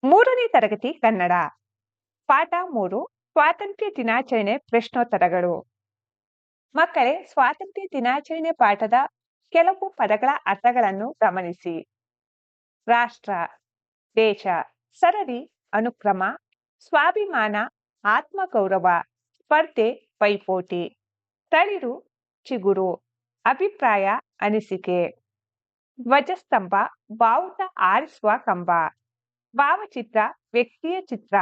ಮೂರನೇ ತರಗತಿ ಕನ್ನಡ ಪಾಠ 3 ಸ್ವಾತಂತ್ರ್ಯ ದಿನಾಚರಣೆ ಪ್ರಶ್ನೋತ್ತರಗಳು. ಮಕ್ಕಳೇ, ಸ್ವಾತಂತ್ರ್ಯ ದಿನಾಚರಣೆ ಪಾಠದ ಕೆಲವು ಪದಗಳ ಅರ್ಥಗಳನ್ನು ಗಮನಿಸಿ. ರಾಷ್ಟ್ರ, ದೇಶ, ಸರದಿ, ಅನುಕ್ರಮ, ಸ್ವಾಭಿಮಾನ, ಆತ್ಮಗೌರವ, ಸ್ಪರ್ಧೆ, ಪೈಪೋಟಿ, ತಳಿರು, ಚಿಗುರು, ಅಭಿಪ್ರಾಯ, ಅನಿಸಿಕೆ, ಧ್ವಜಸ್ತಂಭ, ಬಾವುಟ ಆರಿಸುವ ಕಂಬ, ಭಾವಚಿತ್ರ, ವ್ಯಕ್ತಿಯ ಚಿತ್ರ,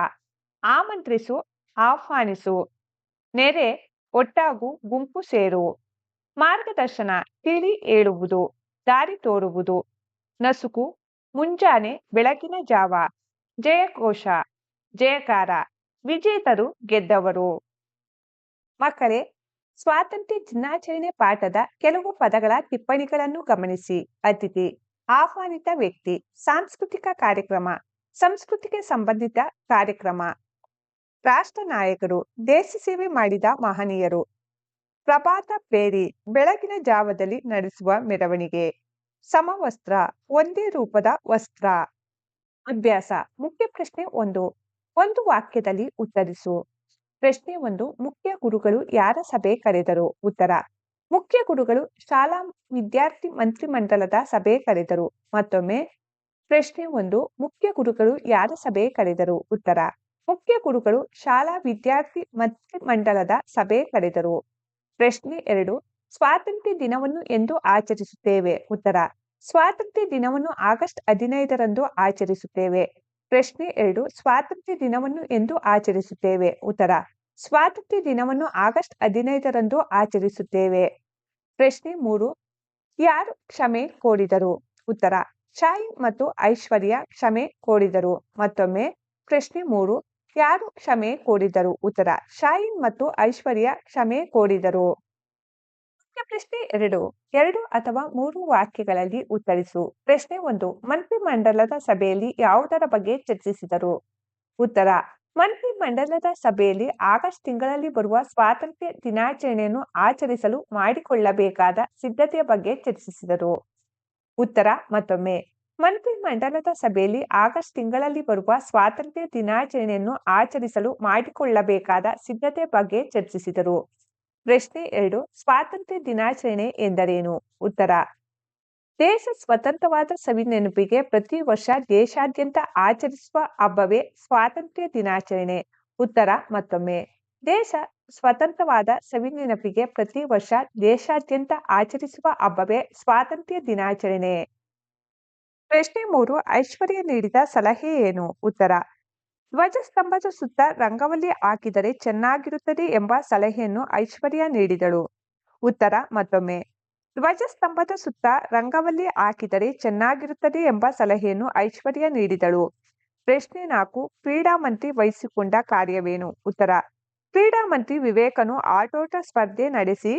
ಆಮಂತ್ರಿಸು, ಆಹ್ವಾನಿಸು, ನೆರೆ, ಒಟ್ಟಾಗು, ಗುಂಪು ಸೇರು, ಮಾರ್ಗದರ್ಶನ, ತಿಳಿ ಹೇಳುವುದು, ದಾರಿ ತೋರುವುದು, ನಸುಕು, ಮುಂಜಾನೆ, ಬೆಳಗಿನ ಜಾವ, ಜಯಘೋಷ, ಜಯಕಾರ, ವಿಜೇತರು, ಗೆದ್ದವರು. ಮಕ್ಕಳೇ, ಸ್ವಾತಂತ್ರ್ಯ ದಿನಾಚರಣೆ ಪಾಠದ ಕೆಲವು ಪದಗಳ ಟಿಪ್ಪಣಿಗಳನ್ನು ಗಮನಿಸಿ. ಅತಿಥಿ, ಆಹ್ವಾನಿತ ವ್ಯಕ್ತಿ, ಸಾಂಸ್ಕೃತಿಕ ಕಾರ್ಯಕ್ರಮ, ಸಂಸ್ಕೃತಿಗೆ ಸಂಬಂಧಿತ ಕಾರ್ಯಕ್ರಮ, ರಾಷ್ಟ್ರ ನಾಯಕರು, ದೇಶ ಸೇವೆ ಮಾಡಿದ ಮಹನೀಯರು, ಪ್ರಭಾತ ಫೇರಿ, ಬೆಳಗಿನ ಜಾವದಲ್ಲಿ ನಡೆಸುವ ಮೆರವಣಿಗೆ, ಸಮವಸ್ತ್ರ, ಒಂದೇ ರೂಪದ ವಸ್ತ್ರ. ಅಭ್ಯಾಸ. ಮುಖ್ಯ ಪ್ರಶ್ನೆ 1 ಒಂದು ವಾಕ್ಯದಲ್ಲಿ ಉತ್ತರಿಸು. ಪ್ರಶ್ನೆ 1 ಮುಖ್ಯ ಗುರುಗಳು ಯಾರ ಸಭೆ ಕರೆದರು? ಉತ್ತರ: ಮುಖ್ಯ ಗುರುಗಳು ಶಾಲಾ ವಿದ್ಯಾರ್ಥಿ ಮಂತ್ರಿಮಂಡಲದ ಸಭೆ ಕರೆದರು. ಮತ್ತೊಮ್ಮೆ ಪ್ರಶ್ನೆ 1 ಮುಖ್ಯ ಗುರುಗಳು ಯಾರ ಸಭೆ ಕರೆದರು? ಉತ್ತರ: ಮುಖ್ಯ ಗುರುಗಳು ಶಾಲಾ ವಿದ್ಯಾರ್ಥಿ ಮಂತ್ರಿಮಂಡಲದ ಸಭೆ ಕರೆದರು. ಪ್ರಶ್ನೆ 2 ಸ್ವಾತಂತ್ರ್ಯ ದಿನವನ್ನು ಎಂದು ಆಚರಿಸುತ್ತೇವೆ? ಉತ್ತರ: ಸ್ವಾತಂತ್ರ್ಯ ದಿನವನ್ನು ಆಗಸ್ಟ್ 15ರಂದು ಆಚರಿಸುತ್ತೇವೆ. ಪ್ರಶ್ನೆ 2 ಸ್ವಾತಂತ್ರ್ಯ ದಿನವನ್ನು ಎಂದು ಆಚರಿಸುತ್ತೇವೆ? ಉತ್ತರ: ಸ್ವಾತಂತ್ರ್ಯ ದಿನವನ್ನು ಆಗಸ್ಟ್ 15ರಂದು ಆಚರಿಸುತ್ತೇವೆ. ಪ್ರಶ್ನೆ 3 ಯಾರು ಕ್ಷಮೆ ಕೋರಿದರು? ಉತ್ತರ: ಶಾಹೀನ್ ಮತ್ತು ಐಶ್ವರ್ಯ ಕ್ಷಮೆ ಕೋರಿದರು. ಮತ್ತೊಮ್ಮೆ ಪ್ರಶ್ನೆ 3 ಯಾರು ಕ್ಷಮೆ ಕೋರಿದರು? ಉತ್ತರ: ಶಾಹೀನ್ ಮತ್ತು ಐಶ್ವರ್ಯ ಕ್ಷಮೆ ಕೋರಿದರು. ಮುಖ್ಯ ಪ್ರಶ್ನೆ 2 ಅಥವಾ 3 ವಾಕ್ಯಗಳಲ್ಲಿ ಉತ್ತರಿಸು. ಪ್ರಶ್ನೆ 1 ಮಂತ್ರಿಮಂಡಲದ ಸಭೆಯಲ್ಲಿ ಯಾವುದರ ಬಗ್ಗೆ ಚರ್ಚಿಸಿದರು? ಉತ್ತರ: ಮಂತ್ರಿಮಂಡಲದ ಸಭೆಯಲ್ಲಿ ಆಗಸ್ಟ್ ತಿಂಗಳಲ್ಲಿ ಬರುವ ಸ್ವಾತಂತ್ರ್ಯ ದಿನಾಚರಣೆಯನ್ನು ಆಚರಿಸಲು ಮಾಡಿಕೊಳ್ಳಬೇಕಾದ ಸಿದ್ಧತೆಯ ಬಗ್ಗೆ ಚರ್ಚಿಸಿದರು. ಉತ್ತರ ಮತ್ತೊಮ್ಮೆ: ಮಂತ್ರಿಮಂಡಲದ ಸಭೆಯಲ್ಲಿ ಆಗಸ್ಟ್ ತಿಂಗಳಲ್ಲಿ ಬರುವ ಸ್ವಾತಂತ್ರ್ಯ ದಿನಾಚರಣೆಯನ್ನು ಆಚರಿಸಲು ಮಾಡಿಕೊಳ್ಳಬೇಕಾದ ಸಿದ್ಧತೆ ಬಗ್ಗೆ ಚರ್ಚಿಸಿದರು. ಪ್ರಶ್ನೆ 2 ಸ್ವಾತಂತ್ರ್ಯ ದಿನಾಚರಣೆ ಎಂದರೇನು? ಉತ್ತರ: ದೇಶ ಸ್ವತಂತ್ರವಾದ ಸವಿ ನೆನಪಿಗೆ ಪ್ರತಿ ವರ್ಷ ದೇಶಾದ್ಯಂತ ಆಚರಿಸುವ ಹಬ್ಬವೇ ಸ್ವಾತಂತ್ರ್ಯ ದಿನಾಚರಣೆ. ಉತ್ತರ ಮತ್ತೊಮ್ಮೆ: ದೇಶ ಸ್ವತಂತ್ರವಾದ ಸವಿ ನೆನಪಿಗೆ ಪ್ರತಿ ವರ್ಷ ದೇಶಾದ್ಯಂತ ಆಚರಿಸುವ ಹಬ್ಬವೇ ಸ್ವಾತಂತ್ರ್ಯ ದಿನಾಚರಣೆ. ಪ್ರಶ್ನೆ 3 ಐಶ್ವರ್ಯ ನೀಡಿದ ಸಲಹೆ ಏನು? ಉತ್ತರ: ಧ್ವಜಸ್ತಂಭದ ಸುತ್ತ ರಂಗವಲ್ಲಿ ಹಾಕಿದರೆ ಚೆನ್ನಾಗಿರುತ್ತದೆ ಎಂಬ ಸಲಹೆಯನ್ನು ಐಶ್ವರ್ಯ ನೀಡಿದಳು. ಉತ್ತರ ಮತ್ತೊಮ್ಮೆ: ಧ್ವಜಸ್ತಂಭದ ಸುತ್ತ ರಂಗವಲ್ಲಿ ಹಾಕಿದರೆ ಚೆನ್ನಾಗಿರುತ್ತದೆ ಎಂಬ ಸಲಹೆಯನ್ನು ಐಶ್ವರ್ಯ ನೀಡಿದಳು. ಪ್ರಶ್ನೆ 4 ಕ್ರೀಡಾ ಮಂತ್ರಿ ವಹಿಸಿಕೊಂಡ ಕಾರ್ಯವೇನು? ಉತ್ತರ: ಕ್ರೀಡಾ ಮಂತ್ರಿ ವಿವೇಕನು ಆಟೋಟ ಸ್ಪರ್ಧೆ ನಡೆಸಿ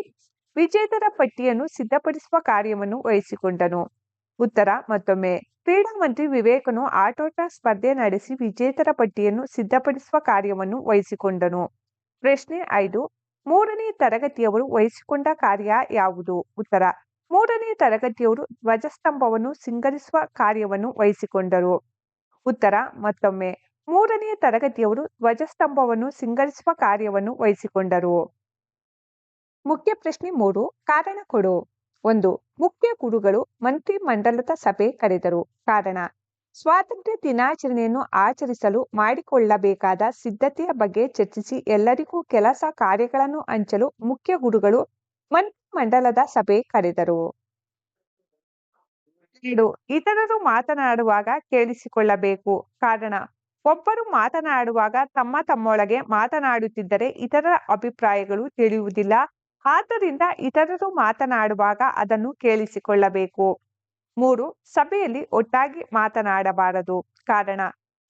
ವಿಜೇತರ ಪಟ್ಟಿಯನ್ನು ಸಿದ್ಧಪಡಿಸುವ ಕಾರ್ಯವನ್ನು ವಹಿಸಿಕೊಂಡನು. ಉತ್ತರ ಮತ್ತೊಮ್ಮೆ: ಕ್ರೀಡಾ ಮಂತ್ರಿ ವಿವೇಕನು ಆಟೋಟ ಸ್ಪರ್ಧೆ ನಡೆಸಿ ವಿಜೇತರ ಪಟ್ಟಿಯನ್ನು ಸಿದ್ಧಪಡಿಸುವ ಕಾರ್ಯವನ್ನು ವಹಿಸಿಕೊಂಡನು. ಪ್ರಶ್ನೆ 5 3ನೇ ತರಗತಿಯವರು ವಹಿಸಿಕೊಂಡ ಕಾರ್ಯ ಯಾವುದು? ಉತ್ತರ: 3ನೇ ತರಗತಿಯವರು ಧ್ವಜಸ್ತಂಭವನ್ನು ಸಿಂಗರಿಸುವ ಕಾರ್ಯವನ್ನು ವಹಿಸಿಕೊಂಡರು. ಉತ್ತರ ಮತ್ತೊಮ್ಮೆ: 3ನೇ ತರಗತಿಯವರು ಧ್ವಜಸ್ತಂಭವನ್ನು ಸಿಂಗರಿಸುವ ಕಾರ್ಯವನ್ನು ವಹಿಸಿಕೊಂಡರು. ಮುಖ್ಯ ಪ್ರಶ್ನೆ 3 ಕಾರಣ ಕೊಡು. 1 ಮುಖ್ಯ ಗುರುಗಳು ಮಂತ್ರಿಮಂಡಲದ ಸಭೆ ಕರೆದರು. ಕಾರಣ: ಸ್ವಾತಂತ್ರ್ಯ ದಿನಾಚರಣೆಯನ್ನು ಆಚರಿಸಲು ಮಾಡಿಕೊಳ್ಳಬೇಕಾದ ಸಿದ್ಧತೆಯ ಬಗ್ಗೆ ಚರ್ಚಿಸಿ ಎಲ್ಲರಿಗೂ ಕೆಲಸ ಕಾರ್ಯಗಳನ್ನು ಹಂಚಲು ಮುಖ್ಯ ಗುರುಗಳು ಮಂತ್ರಿಮಂಡಲದ ಸಭೆ ಕರೆದರು. 2 ಇತರರು ಮಾತನಾಡುವಾಗ ಕೇಳಿಸಿಕೊಳ್ಳಬೇಕು. ಕಾರಣ: ಒಬ್ಬರು ಮಾತನಾಡುವಾಗ ತಮ್ಮೊಳಗೆ ಮಾತನಾಡುತ್ತಿದ್ದರೆ ಇತರರ ಅಭಿಪ್ರಾಯಗಳು ತಿಳಿಯುವುದಿಲ್ಲ. ಆದ್ದರಿಂದ ಇತರರು ಮಾತನಾಡುವಾಗ ಅದನ್ನು ಕೇಳಿಸಿಕೊಳ್ಳಬೇಕು. 3 ಸಭೆಯಲ್ಲಿ ಒಟ್ಟಾಗಿ ಮಾತನಾಡಬಾರದು. ಕಾರಣ: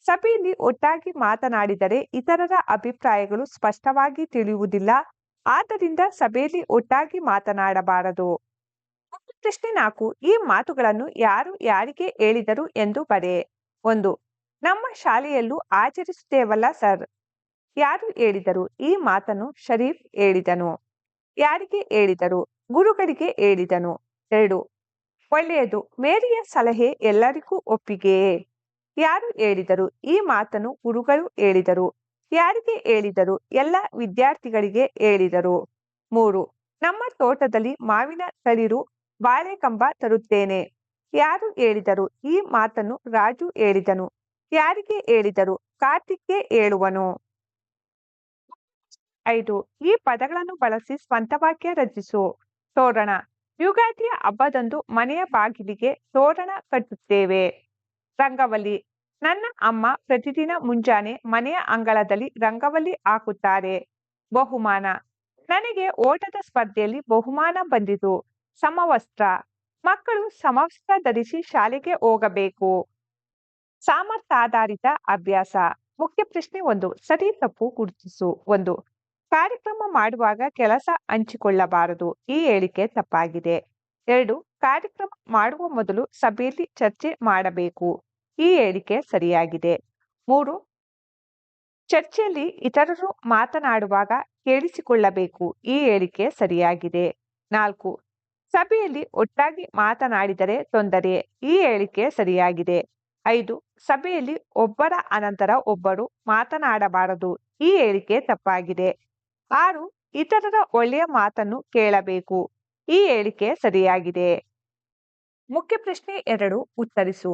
ಸಭೆಯಲ್ಲಿ ಒಟ್ಟಾಗಿ ಮಾತನಾಡಿದರೆ ಇತರರ ಅಭಿಪ್ರಾಯಗಳು ಸ್ಪಷ್ಟವಾಗಿ ತಿಳಿಯುವುದಿಲ್ಲ. ಆದ್ದರಿಂದ ಸಭೆಯಲ್ಲಿ ಒಟ್ಟಾಗಿ ಮಾತನಾಡಬಾರದು. ಪ್ರಶ್ನೆ 4 ಈ ಮಾತುಗಳನ್ನು ಯಾರು ಯಾರಿಗೆ ಹೇಳಿದರು ಎಂದು ಬರೆ. 1 ನಮ್ಮ ಶಾಲೆಯಲ್ಲೂ ಆಚರಿಸುತ್ತೇವಲ್ಲ ಸರ್. ಯಾರು ಹೇಳಿದರು? ಈ ಮಾತನ್ನು ಶರೀಫ್ ಹೇಳಿದನು. ಯಾರಿಗೆ ಹೇಳಿದರು? ಗುರುಗಳಿಗೆ ಹೇಳಿದನು. 2 ಒಳ್ಳೆಯದು. ಮೇರಿಯ ಸಲಹೆ ಎಲ್ಲರಿಗೂ ಒಪ್ಪಿಗೆಯೇ? ಯಾರು ಹೇಳಿದರು? ಈ ಮಾತನ್ನು ಗುರುಗಳು ಹೇಳಿದರು. ಯಾರಿಗೆ ಹೇಳಿದರು? ಎಲ್ಲ ವಿದ್ಯಾರ್ಥಿಗಳಿಗೆ ಹೇಳಿದರು. 3. ನಮ್ಮ ತೋಟದಲ್ಲಿ ಮಾವಿನ ತಳಿರು ಬಾಳೆಕಂಬ ತರುತ್ತೇನೆ. ಯಾರು ಹೇಳಿದರು? ಈ ಮಾತನ್ನು ರಾಜು ಹೇಳಿದನು. ಯಾರಿಗೆ ಹೇಳಿದರು? ಕಾರ್ತಿಕ್ಗೆ ಹೇಳುವನು. 5. ಈ ಪದಗಳನ್ನು ಬಳಸಿ ಸ್ವಂತ ವಾಕ್ಯ ರಚಿಸು. ತೋರಣ. ಯುಗಾದಿಯ ಹಬ್ಬದಂದು ಮನೆಯ ಬಾಗಿಲಿಗೆ ತೋರಣ ಕಟ್ಟುತ್ತೇವೆ. ರಂಗವಲ್ಲಿ. ನನ್ನ ಅಮ್ಮ ಪ್ರತಿದಿನ ಮುಂಜಾನೆ ಮನೆಯ ಅಂಗಳದಲ್ಲಿ ರಂಗವಲ್ಲಿ ಹಾಕುತ್ತಾರೆ. ಬಹುಮಾನ. ನನಗೆ ಓಟದ ಸ್ಪರ್ಧೆಯಲ್ಲಿ ಬಹುಮಾನ ಬಂದಿತು. ಸಮವಸ್ತ್ರ. ಮಕ್ಕಳು ಸಮವಸ್ತ್ರ ಧರಿಸಿ ಶಾಲೆಗೆ ಹೋಗಬೇಕು. ಸಾಮರ್ಥ್ಯಾಧಾರಿತ ಅಭ್ಯಾಸ. ಮುಖ್ಯ ಪ್ರಶ್ನೆ 1. ಸರಿ ತಪ್ಪು ಗುರುತಿಸು. 1. ಕಾರ್ಯಕ್ರಮ ಮಾಡುವಾಗ ಕೆಲಸ ಹಂಚಿಕೊಳ್ಳಬಾರದು. ಈ ಹೇಳಿಕೆ ತಪ್ಪಾಗಿದೆ. 2. ಕಾರ್ಯಕ್ರಮ ಮಾಡುವ ಮೊದಲು ಸಭೆಯಲ್ಲಿ ಚರ್ಚೆ ಮಾಡಬೇಕು. ಈ ಹೇಳಿಕೆ ಸರಿಯಾಗಿದೆ. 3. ಚರ್ಚೆಯಲ್ಲಿ ಇತರರು ಮಾತನಾಡುವಾಗ ಕೇಳಿಸಿಕೊಳ್ಳಬೇಕು. ಈ ಹೇಳಿಕೆ ಸರಿಯಾಗಿದೆ. 4. ಸಭೆಯಲ್ಲಿ ಒಟ್ಟಾಗಿ ಮಾತನಾಡಿದರೆ ತೊಂದರೆ. ಈ ಹೇಳಿಕೆ ಸರಿಯಾಗಿದೆ. 5. ಸಭೆಯಲ್ಲಿ ಒಬ್ಬರ ಅನಂತರ ಒಬ್ಬರು ಮಾತನಾಡಬಾರದು. ಈ ಹೇಳಿಕೆ ತಪ್ಪಾಗಿದೆ. 6. ಇತರರ ಒಳ್ಳೆಯ ಮಾತನ್ನು ಕೇಳಬೇಕು. ಈ ಹೇಳಿಕೆ ಸರಿಯಾಗಿದೆ. ಮುಖ್ಯ ಪ್ರಶ್ನೆ 2 ಉತ್ತರಿಸು.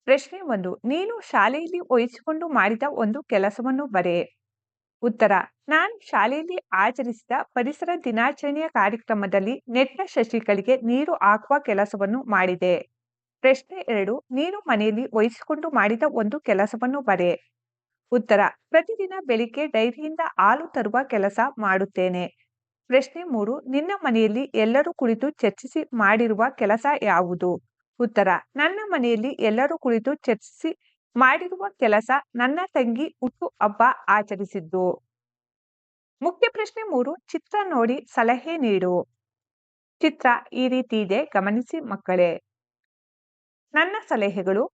ಪ್ರಶ್ನೆ 1. ನೀನು ಶಾಲೆಯಲ್ಲಿ ವಹಿಸಿಕೊಂಡು ಮಾಡಿದ ಒಂದು ಕೆಲಸವನ್ನು ಬರೆ. ಉತ್ತರ. ನಾನು ಶಾಲೆಯಲ್ಲಿ ಆಚರಿಸಿದ ಪರಿಸರ ದಿನಾಚರಣೆಯ ಕಾರ್ಯಕ್ರಮದಲ್ಲಿ ನೆಟ್ಟ ಸಸಿಗಳಿಗೆ ನೀರು ಹಾಕುವ ಕೆಲಸವನ್ನು ಮಾಡಿದೆ. ಪ್ರಶ್ನೆ 2. ನೀನು ಮನೆಯಲ್ಲಿ ವಹಿಸಿಕೊಂಡು ಮಾಡಿದ ಒಂದು ಕೆಲಸವನ್ನು ಬರೆ. ಉತ್ತರ. ಪ್ರತಿದಿನ ಬೆಳಿಗ್ಗೆ ಡೈರಿಯಿಂದ ಹಾಲು ತರುವ ಕೆಲಸ ಮಾಡುತ್ತೇನೆ. ಪ್ರಶ್ನೆ 3. ನಿನ್ನ ಮನೆಯಲ್ಲಿ ಎಲ್ಲರೂ ಕುಳಿತು ಚರ್ಚಿಸಿ ಮಾಡಿರುವ ಕೆಲಸ ಯಾವುದು? ಉತ್ತರ. ನನ್ನ ಮನೆಯಲ್ಲಿ ಎಲ್ಲರೂ ಕುಳಿತು ಚರ್ಚಿಸಿ ಮಾಡಿರುವ ಕೆಲಸ ನನ್ನ ತಂಗಿ ಹುಟ್ಟು ಹಬ್ಬ ಆಚರಿಸಿದ್ದು. ಮುಖ್ಯ ಪ್ರಶ್ನೆ 3. ಚಿತ್ರ ನೋಡಿ ಸಲಹೆ ನೀಡು. ಚಿತ್ರ ಈ ರೀತಿ ಇದೆ, ಗಮನಿಸಿ ಮಕ್ಕಳೇ. ನನ್ನ ಸಲಹೆಗಳು: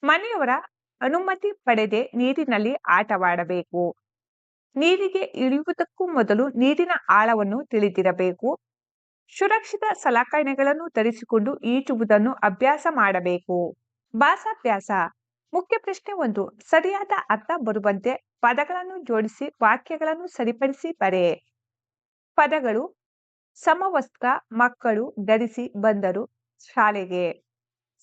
ಮನೆಯವರ ಅನುಮತಿ ಪಡೆದೇ ನೀರಿನಲ್ಲಿ ಆಟವಾಡಬೇಕು. ನೀರಿಗೆ ಇಳಿಯುವುದಕ್ಕೂ ಮೊದಲು ನೀರಿನ ಆಳವನ್ನು ತಿಳಿದಿರಬೇಕು. ಸುರಕ್ಷಿತ ಸಲಕರಣೆಗಳನ್ನು ಧರಿಸಿಕೊಂಡು ಈಜುವುದನ್ನು ಅಭ್ಯಾಸ ಮಾಡಬೇಕು. ಭಾಷಾಭ್ಯಾಸ. ಮುಖ್ಯ ಪ್ರಶ್ನೆ 1. ಸರಿಯಾದ ಅರ್ಥ ಬರುವಂತೆ ಪದಗಳನ್ನು ಜೋಡಿಸಿ ವಾಕ್ಯಗಳನ್ನು ಸರಿಪಡಿಸಿ ಬರೆ. ಪದಗಳು: ಸಮವಸ್ತ್ರ ಮಕ್ಕಳು ಧರಿಸಿ ಬಂದರು ಶಾಲೆಗೆ.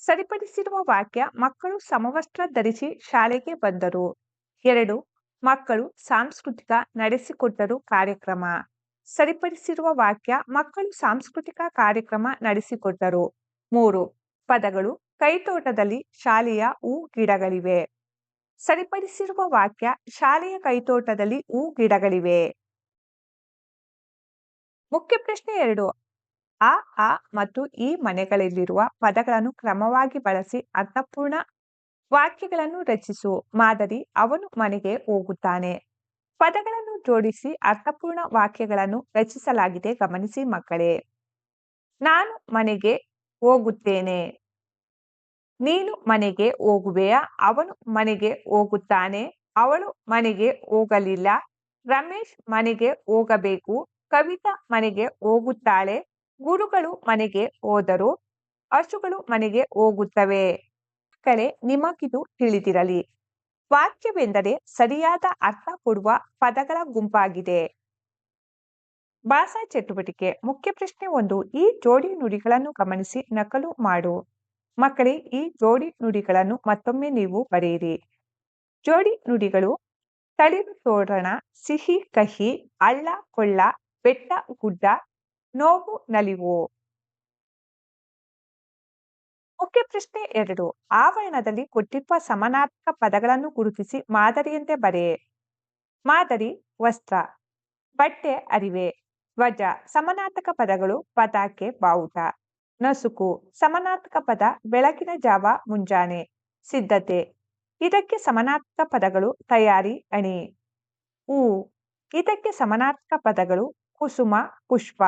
ಸರಿಪಡಿಸಿರುವ ವಾಕ್ಯ: ಮಕ್ಕಳು ಸಮವಸ್ತ್ರ ಧರಿಸಿ ಶಾಲೆಗೆ ಬಂದರು. 2. ಮಕ್ಕಳು ಸಾಂಸ್ಕೃತಿಕ ನಡೆಸಿಕೊಟ್ಟರು ಕಾರ್ಯಕ್ರಮ. ಸರಿಪಡಿಸಿರುವ ವಾಕ್ಯ: ಮಕ್ಕಳು ಸಾಂಸ್ಕೃತಿಕ ಕಾರ್ಯಕ್ರಮ ನಡೆಸಿಕೊಟ್ಟರು. 3. ಪದಗಳು: ಕೈತೋಟದಲ್ಲಿ ಶಾಲೆಯ ಹೂ ಗಿಡಗಳಿವೆ. ಸರಿಪಡಿಸಿರುವ ವಾಕ್ಯ: ಶಾಲೆಯ ಕೈತೋಟದಲ್ಲಿ ಹೂ ಗಿಡಗಳಿವೆ. ಮುಖ್ಯ ಪ್ರಶ್ನೆ 2. ಆ ಆ ಮತ್ತು ಈ ಮನೆಗಳಲ್ಲಿರುವ ಪದಗಳನ್ನು ಕ್ರಮವಾಗಿ ಬಳಸಿ ಅರ್ಥಪೂರ್ಣ ವಾಕ್ಯಗಳನ್ನು ರಚಿಸು. ಮಾದರಿ: ಅವನು ಮನೆಗೆ ಹೋಗುತ್ತಾನೆ. ಪದಗಳನ್ನು ಜೋಡಿಸಿ ಅರ್ಥಪೂರ್ಣ ವಾಕ್ಯಗಳನ್ನು ರಚಿಸಲಾಗಿದೆ, ಗಮನಿಸಿ ಮಕ್ಕಳೇ. ನಾನು ಮನೆಗೆ ಹೋಗುತ್ತೇನೆ. ನೀನು ಮನೆಗೆ ಹೋಗುವೆಯಾ? ಅವನು ಮನೆಗೆ ಹೋಗುತ್ತಾನೆ. ಅವಳು ಮನೆಗೆ ಹೋಗಲಿಲ್ಲ. ರಮೇಶ್ ಮನೆಗೆ ಹೋಗಬೇಕು. ಕವಿತಾ ಮನೆಗೆ ಹೋಗುತ್ತಾಳೆ. ಗುರುಗಳು ಮನೆಗೆ ಹೋದರು. ಹಸುಗಳು ಮನೆಗೆ ಹೋಗುತ್ತವೆ. ಮಕ್ಕಳೇ, ನಿಮಗಿದು ತಿಳಿದಿರಲಿ. ವಾಕ್ಯವೆಂದರೆ ಸರಿಯಾದ ಅರ್ಥ ಕೊಡುವ ಪದಗಳ ಗುಂಪಾಗಿದೆ. ಭಾಷಾ ಚಟುವಟಿಕೆ. ಮುಖ್ಯ ಪ್ರಶ್ನೆ 1. ಈ ಜೋಡಿ ನುಡಿಗಳನ್ನು ಗಮನಿಸಿ ನಕಲು ಮಾಡು. ಮಕ್ಕಳೇ, ಈ ಜೋಡಿ ನುಡಿಗಳನ್ನು ಮತ್ತೊಮ್ಮೆ ನೀವು ಬರೆಯಿರಿ. ಜೋಡಿ ನುಡಿಗಳು: ತಳಿರು ತೋರಣ, ಸಿಹಿ ಕಹಿ, ಹಳ್ಳ ಕೊಳ್ಳ, ಬೆಟ್ಟ ಗುಡ್ಡ, ನೋವು ನಲಿವು. ಮುಖ್ಯ ಪ್ರಶ್ನೆ 2. ಆವರಣದಲ್ಲಿ ಕೊಟ್ಟಿರುವ ಸಮಾನಾರ್ಥಕ ಪದಗಳನ್ನು ಗುರುತಿಸಿ ಮಾದರಿಯಂತೆ ಬರೆ. ಮಾದರಿ: ವಸ್ತ್ರ, ಬಟ್ಟೆ ಅರಿವೆ, ಧ್ವಜ. ಸಮಾನಾರ್ಥಕ ಪದಗಳು: ಪತಾಕೆ, ಬಾವುಟ. ನಸುಕು. ಸಮಾನಾರ್ಥಕ ಪದ: ಬೆಳಗಿನ ಜಾವ, ಮುಂಜಾನೆ. ಸಿದ್ಧತೆ. ಇದಕ್ಕೆ ಸಮಾನಾರ್ಥಕ ಪದಗಳು: ತಯಾರಿ, ಅಣಿ. ಹೂ. ಇದಕ್ಕೆ ಸಮಾನಾರ್ಥಕ ಪದಗಳು: ಕುಸುಮ, ಪುಷ್ಪ.